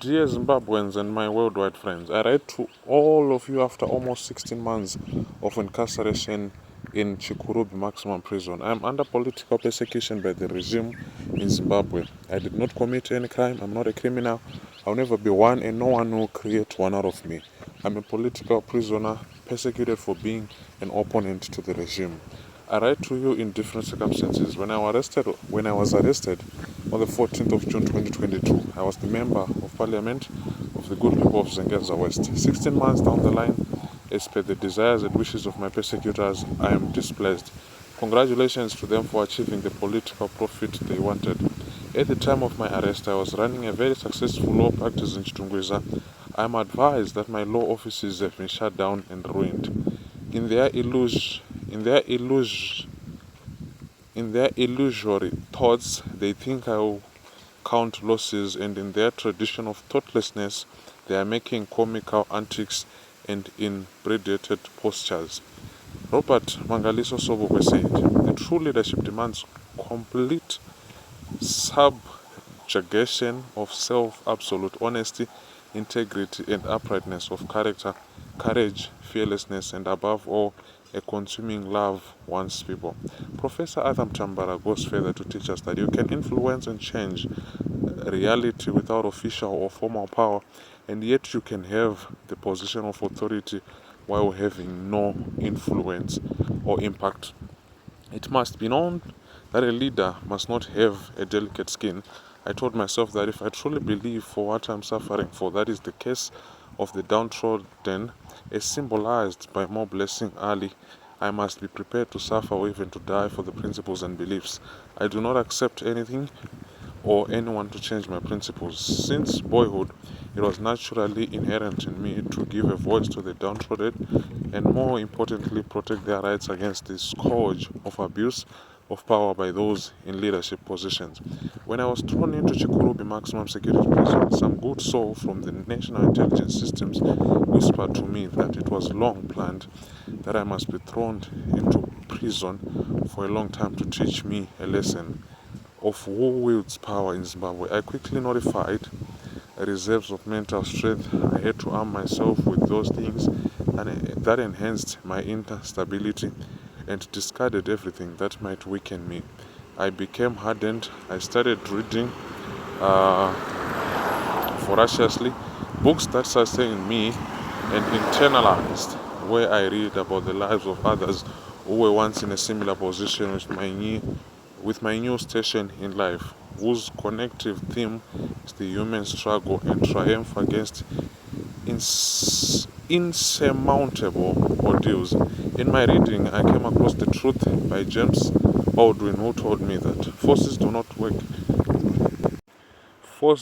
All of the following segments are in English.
Dear Zimbabweans and my worldwide friends, I write to all of you after almost 16 months of incarceration in Chikurubi maximum prison. I am under political persecution by the regime in Zimbabwe. I did not commit any crime. I'm not a criminal. I'll never be one, and no one will create one out of me. I'm a political prisoner persecuted for being an opponent to the regime. I write to you in different circumstances. When I was arrested on the 14th of June 2022, I was the member of parliament of the good people of Zengeza West. 16 months down the line, as per the desires and wishes of my persecutors, I am displaced. Congratulations to them for achieving the political profit they wanted. At the time of my arrest, I was running a very successful law practice in Chitungwiza. I am advised that my law offices have been shut down and ruined. In their illusory thoughts, they think I will count losses, and in their tradition of thoughtlessness, they are making comical antics and inebriated postures. Robert Mangaliso Sobukwe said, "The true leadership demands complete subjugation of self, absolute honesty, integrity, and uprightness of character, courage, fearlessness, and above all, a consuming love one's people." Professor Adam Tambara goes further to teach us that you can influence and change reality without official or formal power, and yet you can have the position of authority while having no influence or impact. It must be known that a leader must not have a delicate skin. I told myself that if I truly believe for what I'm suffering for, that is the case of the downtrodden, as symbolized by Mo Blessing Ali, I must be prepared to suffer or even to die for the principles and beliefs. I do not accept anything or anyone to change my principles. Since boyhood, it was naturally inherent in me to give a voice to the downtrodden and, more importantly, protect their rights against the scourge of abuse of power by those in leadership positions. When I was thrown into Chikurubi maximum security prison, some good soul from the national intelligence systems whispered to me that it was long planned that I must be thrown into prison for a long time to teach me a lesson of who wields power in Zimbabwe. I quickly notified reserves of mental strength. I had to arm myself with those things, and that enhanced my inner stability and discarded everything that might weaken me. I became hardened. I started reading voraciously books that sustain me and internalized, where I read about the lives of others who were once in a similar position with my new station in life, whose connective theme is the human struggle and triumph against insurmountable ordeals. In my reading, I came across The Truth by James Baldwin, who told me that force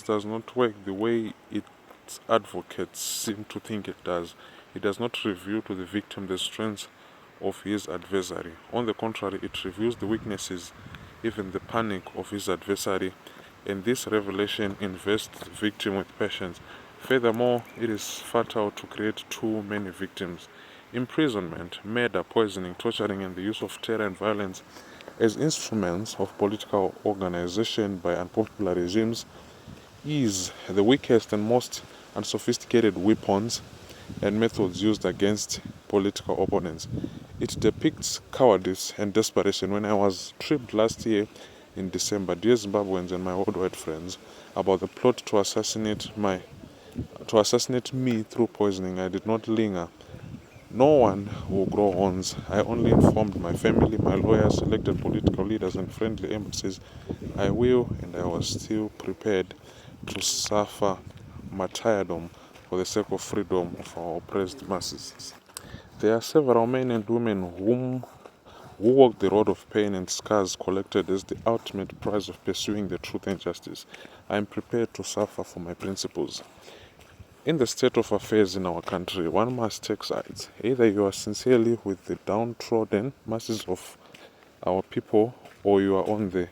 does not work the way its advocates seem to think it does. It does not reveal to the victim the strengths of his adversary. On the contrary, it reveals the weaknesses, even the panic of his adversary, and this revelation invests the victim with patience. Furthermore, it is fatal to create too many victims. Imprisonment, murder, poisoning, torturing, and the use of terror and violence as instruments of political organization by unpopular regimes is the weakest and most unsophisticated weapons and methods used against political opponents. It depicts cowardice and desperation. When I was tripped last year in December, dear Zimbabweans and my worldwide friends, about the plot to assassinate me through poisoning, I did not linger. No one will grow horns. I only informed my family, my lawyers, selected political leaders, and friendly embassies. I will, and I was still prepared to suffer martyrdom for the sake of freedom of our oppressed masses. There are several men and women who walk the road of pain and scars collected as the ultimate prize of pursuing the truth and justice. I am prepared to suffer for my principles. In the state of affairs in our country, one must take sides. Either you are sincerely with the downtrodden masses of our people, or you are on the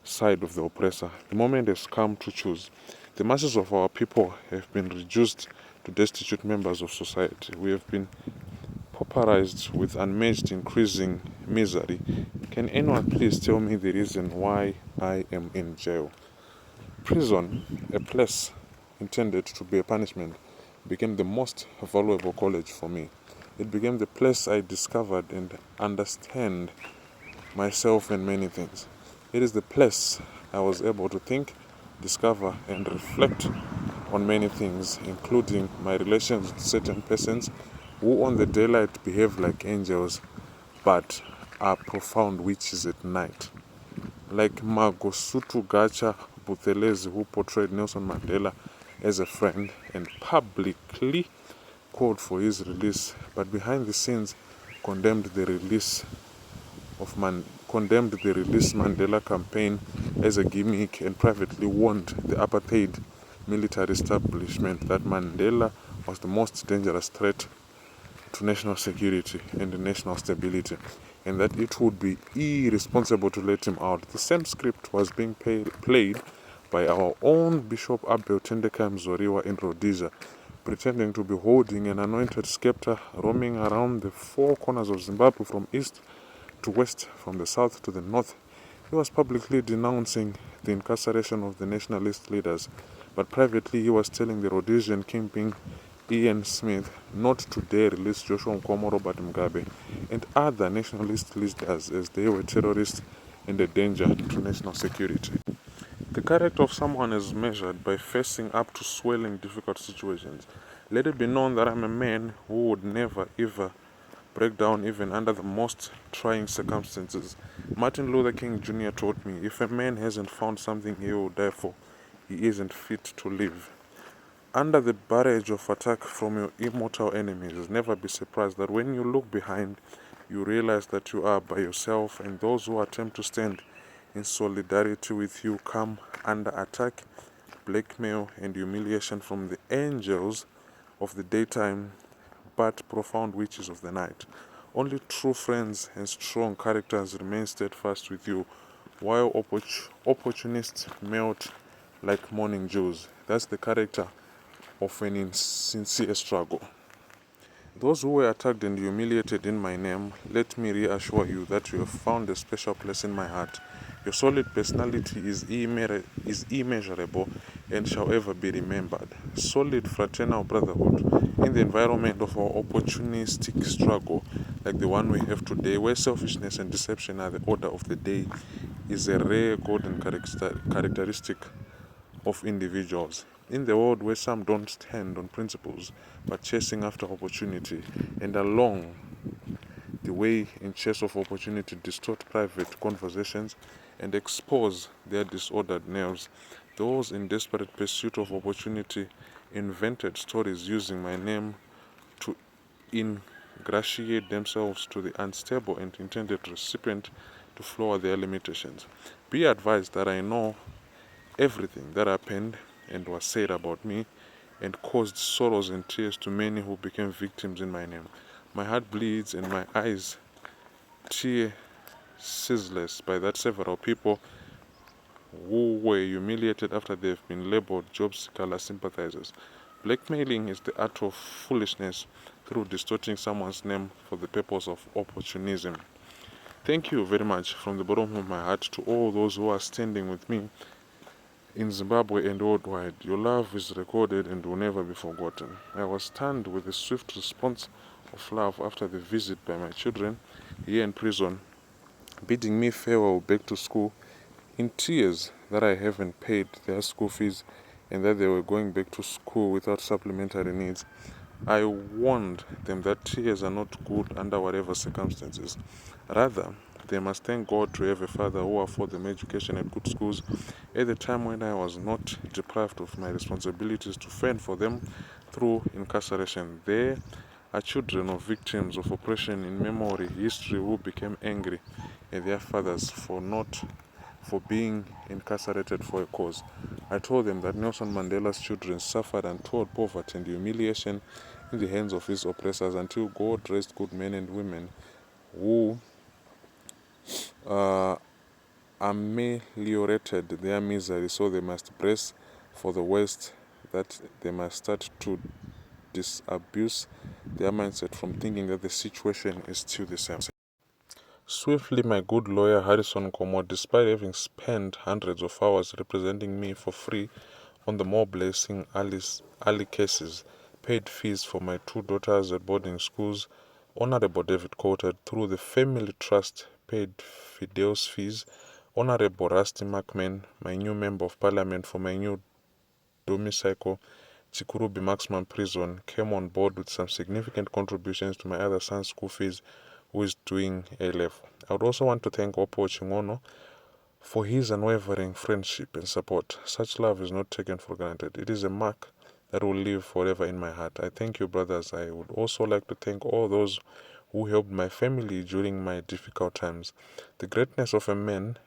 side of the oppressor. The moment has come to choose. The masses of our people have been reduced to destitute members of society. We have been pauperized with unmatched increasing misery. Can anyone please tell me the reason why I am in jail? Prison, a place intended to be a punishment, became the most valuable college for me. It became the place I discovered and understand myself and many things. It is the place I was able to think, discover, and reflect on many things, including my relations with certain persons who on the daylight behave like angels but are profound witches at night. Like Mangosuthu Gacha Buthelezi, who portrayed Nelson Mandela as a friend and publicly called for his release, but behind the scenes condemned the release Mandela campaign as a gimmick and privately warned the apartheid military establishment that Mandela was the most dangerous threat to national security and national stability, and that it would be irresponsible to let him out. The same script was being played by our own Bishop Abel Tendeka Mzoriwa in Rhodesia, pretending to be holding an anointed scepter, roaming around the four corners of Zimbabwe from east to west, from the south to the north. He was publicly denouncing the incarceration of the nationalist leaders, but privately he was telling the Rhodesian kingpin Ian Smith not to dare release Joshua Nkomo, Robert Mugabe, and other nationalist leaders as they were terrorists and a danger to national security. The character of someone is measured by facing up to swelling difficult situations. Let it be known that I'm a man who would never ever break down even under the most trying circumstances. Martin Luther King Jr. taught me, if a man hasn't found something he will die for, he isn't fit to live. Under the barrage of attack from your immortal enemies, never be surprised that when you look behind, you realize that you are by yourself, and those who attempt to stand in solidarity with you come under attack, blackmail, and humiliation from the angels of the daytime but profound witches of the night. Only true friends and strong characters remain steadfast with you, while opportunists melt like morning dews. That's the character of an insincere struggle. Those who were attacked and humiliated in my name, let me reassure you that you have found a special place in my heart. Your solid personality is immeasurable and shall ever be remembered. Solid fraternal brotherhood in the environment of our opportunistic struggle like the one we have today, where selfishness and deception are the order of the day, is a rare golden characteristic of individuals. In the world where some don't stand on principles but chasing after opportunity, and along the way in chase of opportunity distort private conversations and expose their disordered nerves, those in desperate pursuit of opportunity invented stories using my name to ingratiate themselves to the unstable and intended recipient to floor their limitations. Be advised that I know everything that happened and was said about me and caused sorrows and tears to many who became victims in my name. My heart bleeds and my eyes tear ceaseless by that several people who were humiliated after they have been labeled job Sikhala sympathizers. Blackmailing is the art of foolishness through distorting someone's name for the purpose of opportunism. Thank you very much from the bottom of my heart to all those who are standing with me in Zimbabwe and worldwide. Your love is recorded and will never be forgotten. I was stunned with the swift response of love after the visit by my children here in prison, bidding me farewell back to school, in tears that I haven't paid their school fees and that they were going back to school without supplementary needs. I warned them that tears are not good under whatever circumstances. Rather, they must thank God to have a father who afforded them education at good schools at the time when I was not deprived of my responsibilities to fend for them through incarceration. There are children of victims of oppression in memory history who became angry at their fathers for being incarcerated for a cause. I told them that Nelson Mandela's children suffered untold poverty and humiliation in the hands of his oppressors until God raised good men and women who ameliorated their misery, so they must brace for the worst, that they must start to disabuse their mindset from thinking that the situation is still the same. Swiftly, my good lawyer Harrison Nkomo, despite having spent hundreds of hours representing me for free on the more blessing early cases, paid fees for my 2 daughters at boarding schools. Honorable David quoted, through the family trust, paid Fidel's fees. Honorable Rusty McMahon, my new member of parliament for my new domicile, Chikurubi maximum prison, came on board with some significant contributions to my other son's school fees, who is doing A-level. I would also want to thank Opo Chingono for his unwavering friendship and support. Such love is not taken for granted. It is a mark that will live forever in my heart. I thank you, brothers. I would also like to thank all those who helped my family during my difficult times. The greatness of men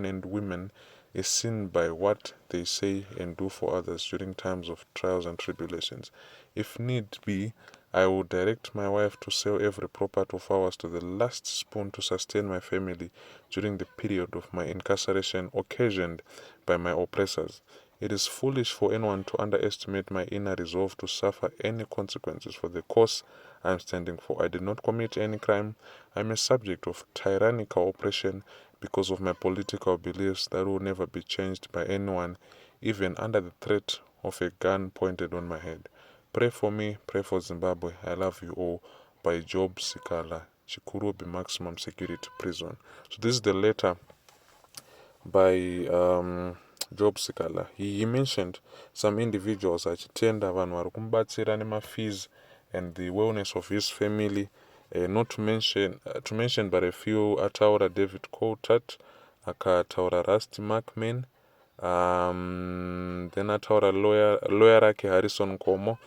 and women is seen by what they say and do for others during times of trials and tribulations. If need be, I will direct my wife to sell every property of ours to the last spoon to sustain my family during the period of my incarceration occasioned by my oppressors. It is foolish for anyone to underestimate my inner resolve to suffer any consequences for the cause I am standing for. I did not commit any crime. I am a subject of tyrannical oppression because of my political beliefs that will never be changed by anyone, even under the threat of a gun pointed on my head. Pray for me, pray for Zimbabwe. I love you all. By Job Sikhala, Chikurubi Maximum Security Prison. So this is the letter by Job Sikhala. He mentioned some individuals achitenda vanhu vari kumubatsira nema-fees and the wellness of his family. Not to mention but a few. Ataura David Coulthard, akataura Rusty McMahon, then ataura lawyer rake Harrison Komo,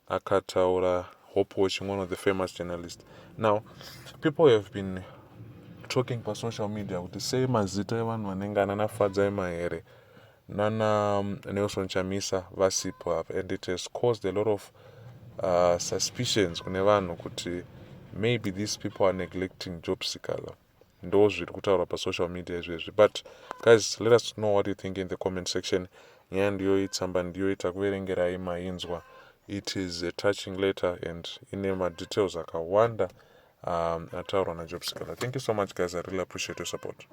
akataura Hope Watching, one of the famous journalists. Now, people have been talking pa social media kuti sei mazita evanhu vanenge ananafadza emahere nana Nelson Chamisa vasipo apa, and it has caused a lot of suspicions kune vanhu kuti maybe these people are neglecting Job Sikhala. Ndo zviri kutaurwa pa social media izvezvi. But guys, let us know what you think in the comment section. Nyaya ndiyo tsamba ndiyo takuverengerai mainzwa. It is a touching letter and ine madetails akawanda ataurwa naJob Sikhala. Thank you so much guys, I really appreciate your support.